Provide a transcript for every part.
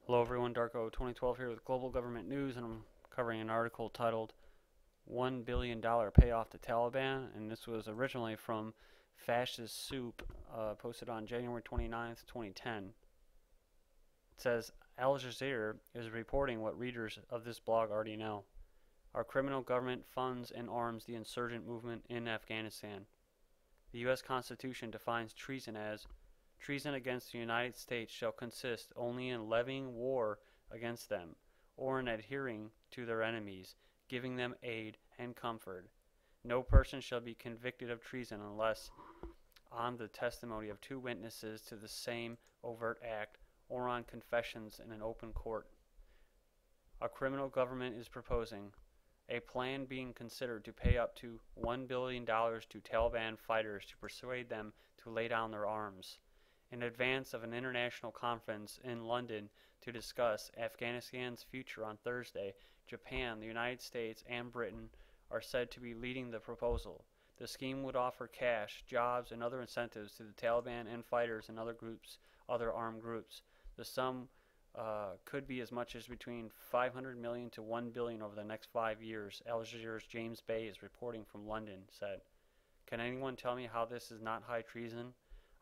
Hello everyone, Darko 2012 here with Global Government News, and I'm covering an article titled $1 billion Payoff to Taliban, and this was originally from Fascist Soup, posted on January 29th, 2010. It says, Al Jazeera is reporting what readers of this blog already know. Our criminal government funds and arms the insurgent movement in Afghanistan. The U.S. Constitution defines treason as treason against the United States shall consist only in levying war against them, or in adhering to their enemies, giving them aid and comfort. No person shall be convicted of treason unless on the testimony of two witnesses to the same overt act, or on confessions in an open court. Our criminal government is proposing a plan being considered to pay up to $1 billion to Taliban fighters to persuade them to lay down their arms. In advance of an international conference in London to discuss Afghanistan's future on Thursday, Japan, the United States, and Britain are said to be leading the proposal. The scheme would offer cash, jobs, and other incentives to the Taliban and fighters and other armed groups. The sum could be as much as between 500 million to 1 billion over the next 5 years, Al Jazeera's James Bay is reporting from London said. Can anyone tell me how this is not high treason?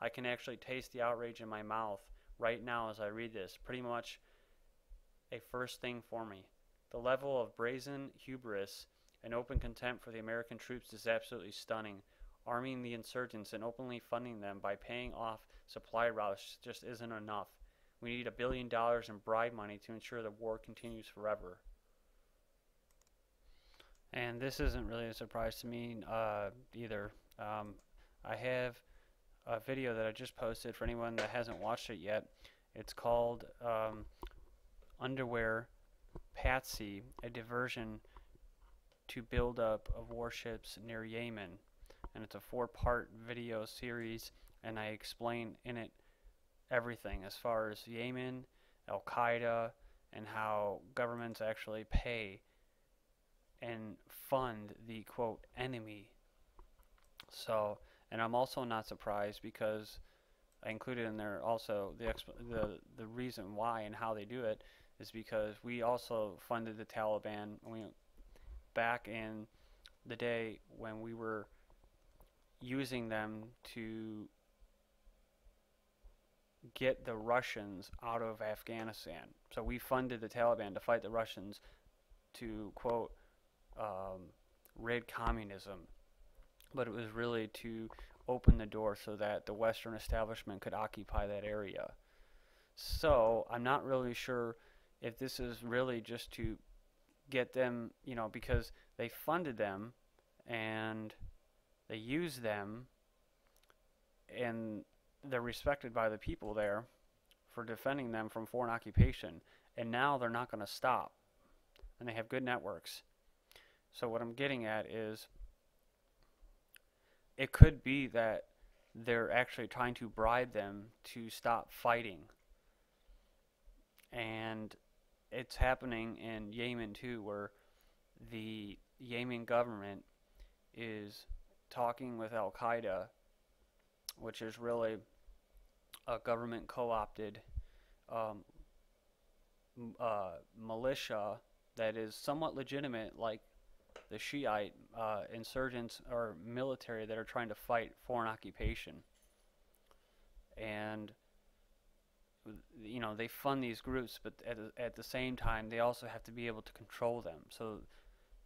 I can actually taste the outrage in my mouth right now as I read this. Pretty much a first thing for me. The level of brazen hubris and open contempt for the American troops is absolutely stunning. Arming the insurgents and openly funding them by paying off supply routes just isn't enough. We need $1 billion in bribe money to ensure the war continues forever. And this isn't really a surprise to me either. I have a video that I just posted for anyone that hasn't watched it yet. It's called Underwear Patsy, a diversion to build up of warships near Yemen. And it's a 4-part video series, and I explain in it everything as far as Yemen, Al Qaeda, and how governments actually pay and fund the quote enemy. So, and I'm also not surprised because I included in there also the reason why and how they do it is because we also funded the Taliban back in the day when we were using them to get the Russians out of Afghanistan. So we funded the Taliban to fight the Russians to, quote, rid communism. But it was really to open the door so that the Western establishment could occupy that area. So I'm not really sure if this is really just to get them, because they funded them and they used them and they're respected by the people there for defending them from foreign occupation, and now they're not going to stop, and they have good networks. So what I'm getting at is it could be that they're actually trying to bribe them to stop fighting, and it's happening in Yemen too, where the Yemen government is talking with Al Qaeda, which is really a government co-opted militia that is somewhat legitimate, like the Shiite insurgents or military that are trying to fight foreign occupation. And they fund these groups, but at the same time they also have to be able to control them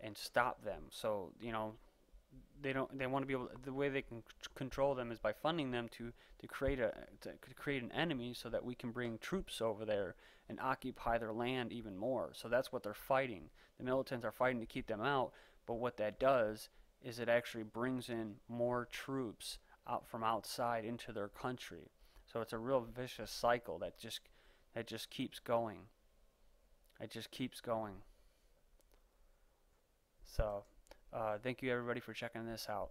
and stop them. So they want to be able, the way they can control them is by funding them to create an enemy so that we can bring troops over there and occupy their land even more. So that's what they're fighting. The militants are fighting to keep them out, but what that does is it actually brings in more troops out from outside into their country. So it's a real vicious cycle that just keeps going. It just keeps going. So thank you everybody for checking this out.